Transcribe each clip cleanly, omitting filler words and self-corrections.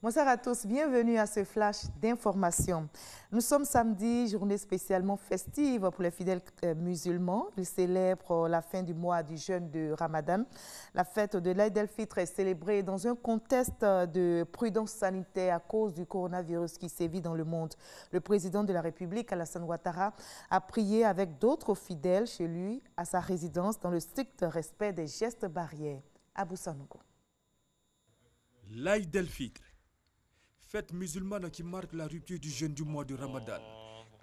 Bonsoir à tous, bienvenue à ce flash d'information. Nous sommes samedi, journée spécialement festive pour les fidèles musulmans. Ils célèbrent la fin du mois du jeûne de Ramadan. La fête de l'Aïd el-Fitr est célébrée dans un contexte de prudence sanitaire à cause du coronavirus qui sévit dans le monde. Le président de la République, Alassane Ouattara, a prié avec d'autres fidèles chez lui à sa résidence dans le strict respect des gestes barrières. Abou Sanogo. L'Aïd el-Fitr, fête musulmane qui marque la rupture du jeûne du mois de Ramadan,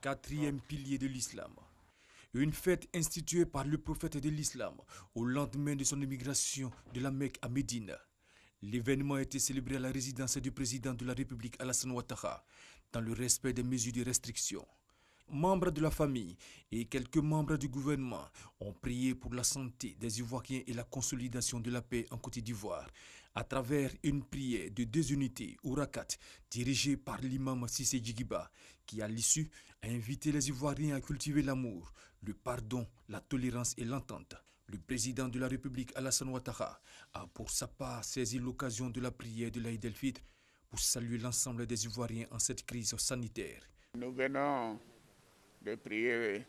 quatrième pilier de l'islam. Une fête instituée par le prophète de l'islam au lendemain de son émigration de la Mecque à Médine. L'événement a été célébré à la résidence du président de la République Alassane Ouattara, dans le respect des mesures de restriction. Membres de la famille et quelques membres du gouvernement ont prié pour la santé des Ivoiriens et la consolidation de la paix en Côte d'Ivoire à travers une prière de 2 unités ou rakat dirigée par l'imam Cissé Djigiba qui à l'issue a invité les Ivoiriens à cultiver l'amour, le pardon, la tolérance et l'entente. Le président de la République Alassane Ouattara a pour sa part saisi l'occasion de la prière de l'Aïd el-Fitr pour saluer l'ensemble des Ivoiriens en cette crise sanitaire. Nous venons de prier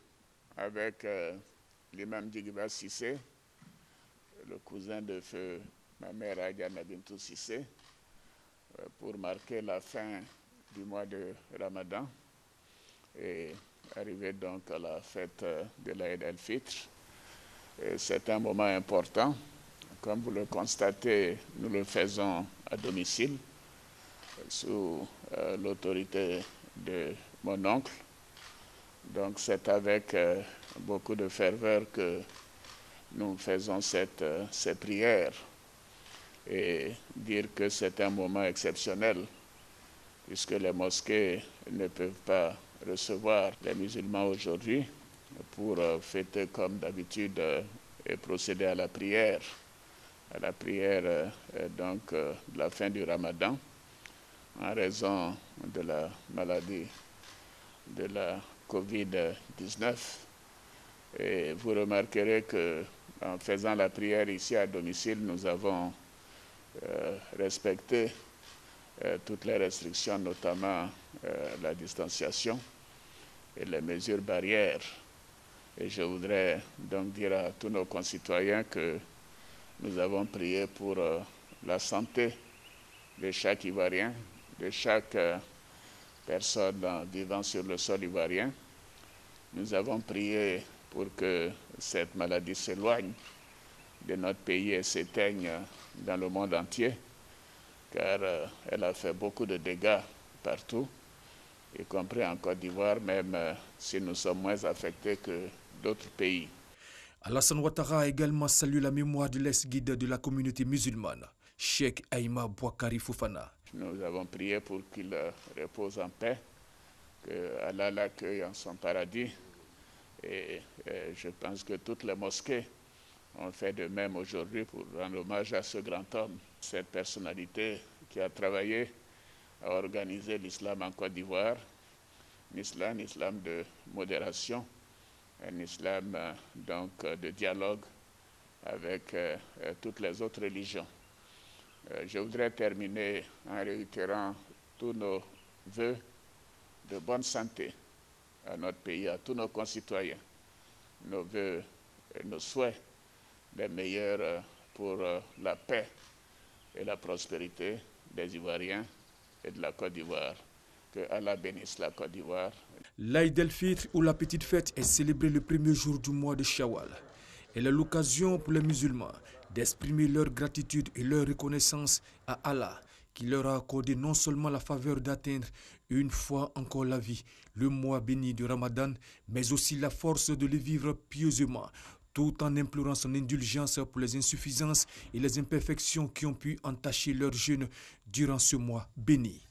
avec l'imam Djigiba Cissé, le cousin de feu ma mère Adjana Bintou Cissé, pour marquer la fin du mois de Ramadan et arriver donc à la fête de l'Aïd el-Fitr. C'est un moment important. Comme vous le constatez, nous le faisons à domicile sous l'autorité de mon oncle. Donc c'est avec beaucoup de ferveur que nous faisons ces prières et dire que c'est un moment exceptionnel puisque les mosquées ne peuvent pas recevoir les musulmans aujourd'hui pour fêter comme d'habitude et procéder à la prière donc de la fin du Ramadan en raison de la maladie de la Covid-19. Et vous remarquerez que en faisant la prière ici à domicile, nous avons respecté toutes les restrictions, notamment la distanciation et les mesures barrières. Et je voudrais donc dire à tous nos concitoyens que nous avons prié pour la santé de chaque Ivoirien, de chaque personne vivant sur le sol ivoirien. Nous avons prié pour que cette maladie s'éloigne de notre pays et s'éteigne dans le monde entier, car elle a fait beaucoup de dégâts partout, y compris en Côte d'Ivoire, même si nous sommes moins affectés que d'autres pays. Alassane Ouattara a également salué la mémoire de l'ex-guide de la communauté musulmane, Cheikh Aïma Bouakari Fofana. Nous avons prié pour qu'il repose en paix, que Allah l'accueille en son paradis. Et je pense que toutes les mosquées ont fait de même aujourd'hui pour rendre hommage à ce grand homme, cette personnalité qui a travaillé à organiser l'islam en Côte d'Ivoire, un islam de modération, un islam donc de dialogue avec toutes les autres religions. Je voudrais terminer en réitérant tous nos vœux de bonne santé à notre pays, à tous nos concitoyens, nos vœux et nos souhaits les meilleurs pour la paix et la prospérité des Ivoiriens et de la Côte d'Ivoire. Que Allah bénisse la Côte d'Ivoire. L'Aïd el-Fitr ou la petite fête est célébrée le premier jour du mois de Shawwal. Elle est l'occasion pour les musulmans d'exprimer leur gratitude et leur reconnaissance à Allah qui leur a accordé non seulement la faveur d'atteindre une fois encore la vie, le mois béni de Ramadan, mais aussi la force de le vivre pieusement, tout en implorant son indulgence pour les insuffisances et les imperfections qui ont pu entacher leur jeûne durant ce mois béni.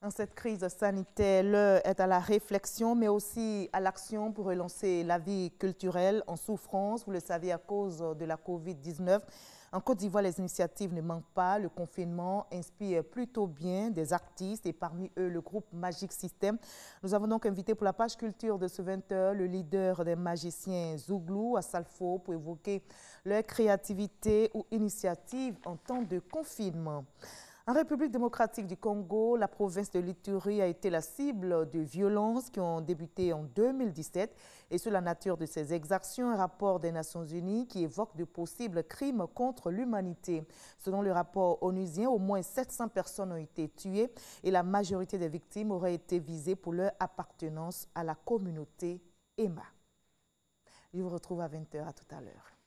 Dans cette crise sanitaire, l'heure est à la réflexion, mais aussi à l'action pour relancer la vie culturelle en souffrance. Vous le savez, à cause de la Covid-19. En Côte d'Ivoire, les initiatives ne manquent pas. Le confinement inspire plutôt bien des artistes et parmi eux, le groupe Magic System. Nous avons donc invité pour la page culture de ce 20h le leader des magiciens Zouglou à Salfo pour évoquer leur créativité ou initiative en temps de confinement. En République démocratique du Congo, la province de l'Ituri a été la cible de violences qui ont débuté en 2017. Et sur la nature de ces exactions, un rapport des Nations Unies qui évoque de possibles crimes contre l'humanité. Selon le rapport onusien, au moins 700 personnes ont été tuées et la majorité des victimes auraient été visées pour leur appartenance à la communauté Emma. Je vous retrouve à 20h. À tout à l'heure.